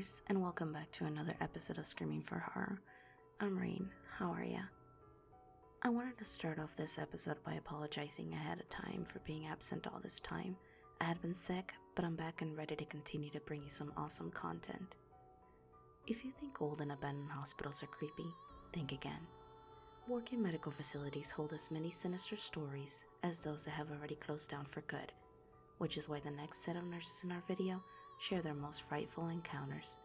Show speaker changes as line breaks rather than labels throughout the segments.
viewers, and welcome back to another episode of Screaming for Horror. I'm Rain, how are ya? I wanted to start off this episode by apologizing ahead of time for being absent all this time. I had been sick, but I'm back and ready to continue to bring you some awesome content. If you think old and abandoned hospitals are creepy, think again. Working medical facilities hold as many sinister stories as those that have already closed down for good, which is why the next set of nurses in our video share their most frightful encounters.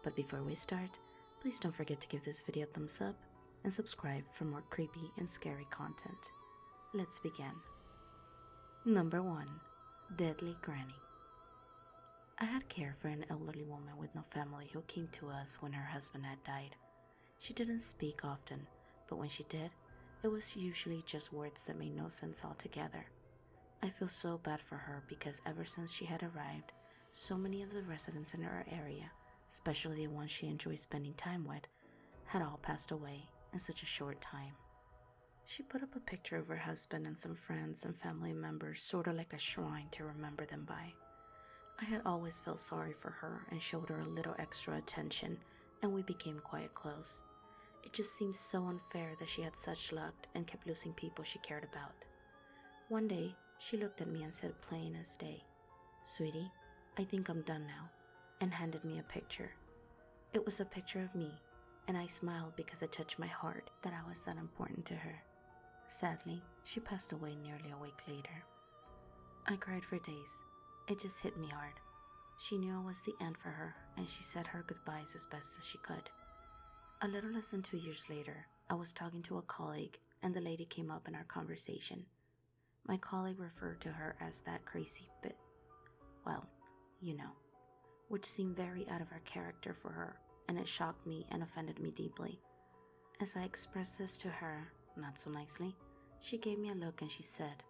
But before we start, please don't forget to give this video a thumbs up and subscribe for more creepy and scary content. Let's begin. Number 1. Deadly Granny. I had care for an elderly woman with no family who came to us when her husband had died. She didn't speak often, but when she did, it was usually just words that made no sense altogether. I feel so bad for her because ever since she had arrived, so many of the residents in her area, especially the ones she enjoyed spending time with, had all passed away in such a short time. She put up a picture of her husband and some friends and family members, sort of like a shrine to remember them by. I had always felt sorry for her and showed her a little extra attention, and we became quite close. It just seemed so unfair that she had such luck and kept losing people she cared about. One day, she looked at me and said plain as day, "Sweetie, I think I'm done now," and handed me a picture. It was a picture of me, and I smiled because it touched my heart that I was that important to her. Sadly, she passed away nearly a week later. I cried for days. It just hit me hard. She knew it was the end for her, and she said her goodbyes as best as she could. A little less than 2 years later, I was talking to a colleague, and the lady came up in our conversation. My colleague referred to her as that crazy which seemed very out of her character for her, and it shocked me and offended me deeply. As I expressed this to her, not so nicely, she gave me a look and she said,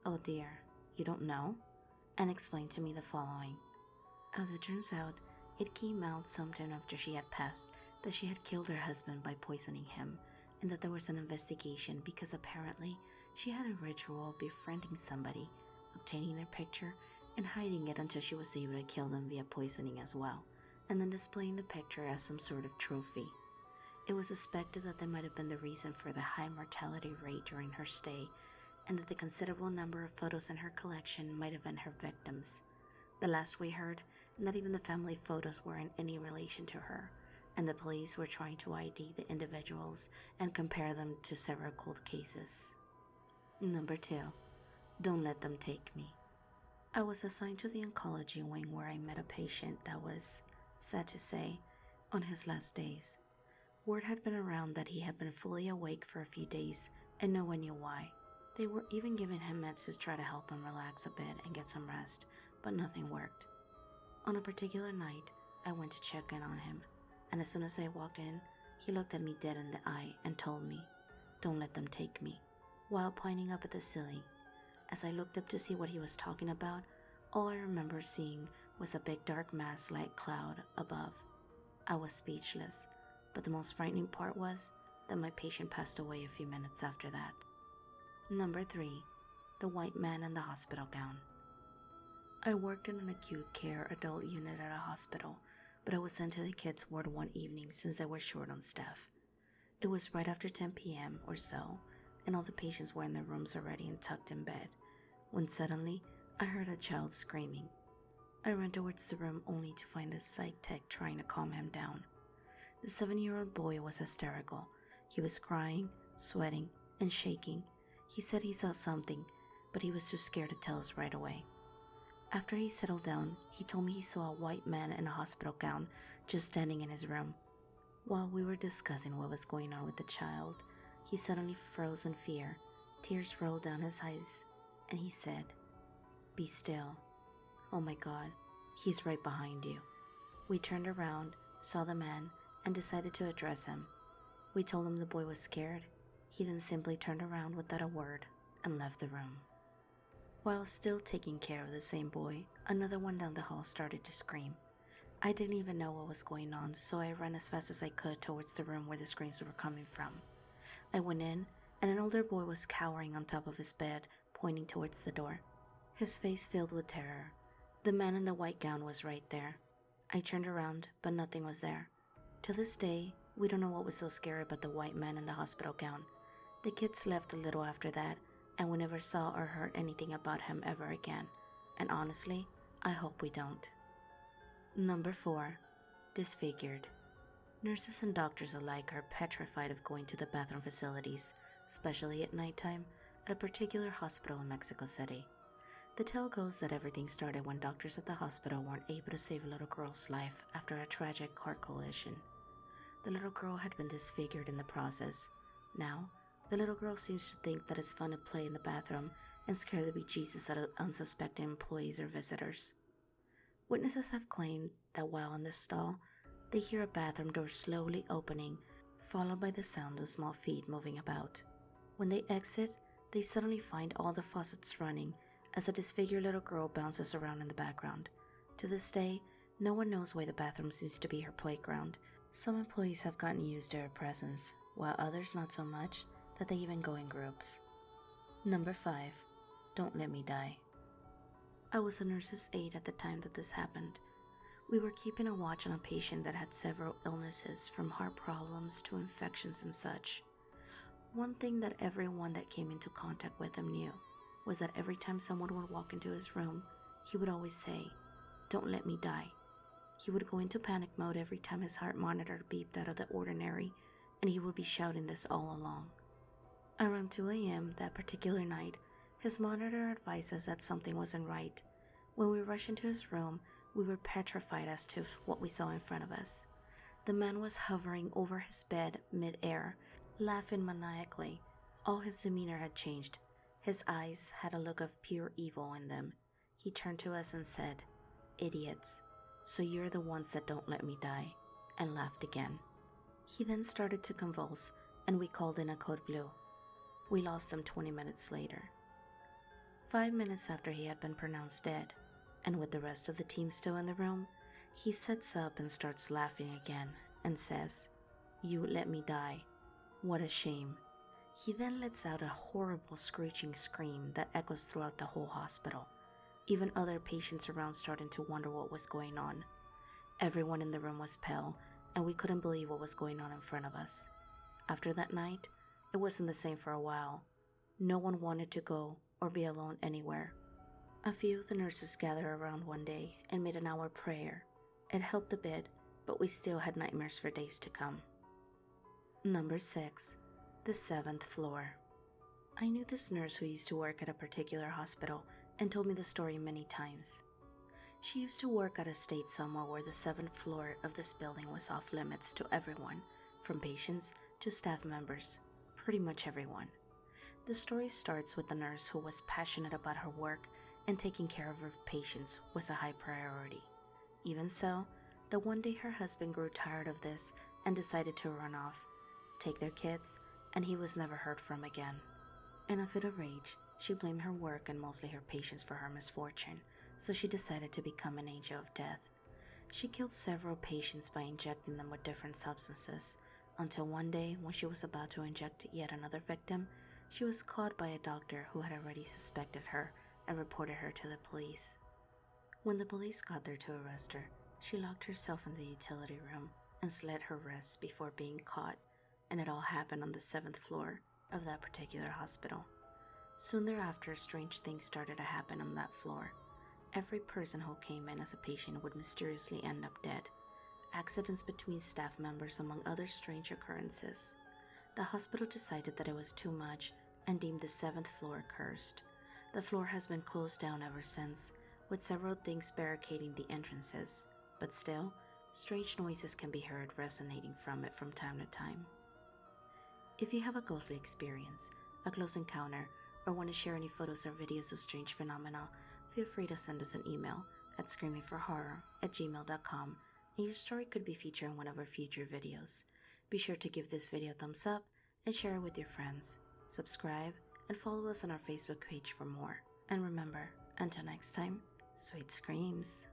"Oh dear, you don't know?" and explained to me the following. As it turns out, it came out sometime after she had passed that she had killed her husband by poisoning him, and that there was an investigation because apparently she had a ritual of befriending somebody, obtaining their picture, and hiding it until she was able to kill them via poisoning as well, and then displaying the picture as some sort of trophy. It was suspected that that might have been the reason for the high mortality rate during her stay, and that the considerable number of photos in her collection might have been her victims. The last we heard, not even the family photos were in any relation to her, and the police were trying to ID the individuals and compare them to several cold cases. Number 2. Don't let them take me. I was assigned to the oncology wing where I met a patient that was, sad to say, on his last days. Word had been around that he had been fully awake for a few days and no one knew why. They were even giving him meds to try to help him relax a bit and get some rest, but nothing worked. On a particular night, I went to check in on him, and as soon as I walked in, he looked at me dead in the eye and told me, "Don't let them take me," while pointing up at the ceiling. As I looked up to see what he was talking about, all I remember seeing was a big dark mass-like cloud above. I was speechless, but the most frightening part was that my patient passed away a few minutes after that. Number 3. The White Man in the Hospital Gown. I worked in an acute care adult unit at a hospital, but I was sent to the kids' ward one evening since they were short on staff. It was right after 10 p.m. or so, and all the patients were in their rooms already and tucked in bed, when suddenly I heard a child screaming. I ran towards the room only to find a psych tech trying to calm him down. The 7-year-old boy was hysterical. He was crying, sweating, and shaking. He said he saw something, but he was too scared to tell us right away. After he settled down, he told me he saw a white man in a hospital gown just standing in his room. While we were discussing what was going on with the child, he suddenly froze in fear. Tears rolled down his eyes, and he said, "Be still. Oh my God, he's right behind you." We turned around, saw the man, and decided to address him. We told him the boy was scared. He then simply turned around without a word and left the room. While still taking care of the same boy, another one down the hall started to scream. I didn't even know what was going on, so I ran as fast as I could towards the room where the screams were coming from. I went in, and an older boy was cowering on top of his bed, pointing towards the door, his face filled with terror. The man in the white gown was right there. I turned around, but nothing was there. To this day, we don't know what was so scary about the white man in the hospital gown. The kids left a little after that, and we never saw or heard anything about him ever again. And honestly, I hope we don't. Number 4. Disfigured. Nurses and doctors alike are petrified of going to the bathroom facilities, especially at nighttime, at a particular hospital in Mexico City. The tale goes that everything started when doctors at the hospital weren't able to save a little girl's life after a tragic car collision. The little girl had been disfigured in the process. Now, the little girl seems to think that it's fun to play in the bathroom and scare the bejesus out of unsuspecting employees or visitors. Witnesses have claimed that while in the stall, they hear a bathroom door slowly opening, followed by the sound of small feet moving about. When they exit, they suddenly find all the faucets running as a disfigured little girl bounces around in the background. To this day, no one knows why the bathroom seems to be her playground. Some employees have gotten used to her presence, while others not so much that they even go in groups. Number 5. Don't Let Me Die. I was a nurse's aide at the time that this happened. We were keeping a watch on a patient that had several illnesses, from heart problems to infections and such. One thing that everyone that came into contact with him knew was that every time someone would walk into his room, he would always say, "Don't let me die." He would go into panic mode every time his heart monitor beeped out of the ordinary, and he would be shouting this all along. Around 2 a.m. that particular night, his monitor advised us that something wasn't right. When we rushed into his room, we were petrified as to what we saw in front of us. The man was hovering over his bed mid-air, laughing maniacally. All his demeanor had changed. His eyes had a look of pure evil in them. He turned to us and said, "Idiots, so you're the ones that don't let me die," and laughed again. He then started to convulse, and we called in a code blue. We lost him 20 minutes later. 5 minutes after he had been pronounced dead, and with the rest of the team still in the room, he sits up and starts laughing again and says, "You let me die. What a shame." He then lets out a horrible screeching scream that echoes throughout the whole hospital. Even other patients around started to wonder what was going on. Everyone in the room was pale, and we couldn't believe what was going on in front of us. After that night, it wasn't the same for a while. No one wanted to go or be alone anywhere. A few of the nurses gathered around one day and made an hour prayer. It helped a bit, but we still had nightmares for days to come. Number 6. The 7th floor. I knew this nurse who used to work at a particular hospital and told me the story many times. She used to work at a state somewhere where the 7th floor of this building was off limits to everyone, from patients to staff members, pretty much everyone. The story starts with the nurse who was passionate about her work and taking care of her patients was a high priority. Even so, the one day her husband grew tired of this and decided to run off, take their kids, and he was never heard from again. In a fit of rage, she blamed her work and mostly her patients for her misfortune, so she decided to become an angel of death. She killed several patients by injecting them with different substances, until one day when she was about to inject yet another victim, she was caught by a doctor who had already suspected her and reported her to the police. When the police got there to arrest her, she locked herself in the utility room and slit her wrists before being caught, and it all happened on the 7th floor of that particular hospital. Soon thereafter, strange things started to happen on that floor. Every person who came in as a patient would mysteriously end up dead. Accidents between staff members, among other strange occurrences. The hospital decided that it was too much and deemed the 7th floor cursed. The floor has been closed down ever since, with several things barricading the entrances, but still, strange noises can be heard resonating from it from time to time. If you have a ghostly experience, a close encounter, or want to share any photos or videos of strange phenomena, feel free to send us an email at screamingforhorror@gmail.com, and your story could be featured in one of our future videos. Be sure to give this video a thumbs up and share it with your friends. Subscribe and follow us on our Facebook page for more. And remember, until next time, sweet screams.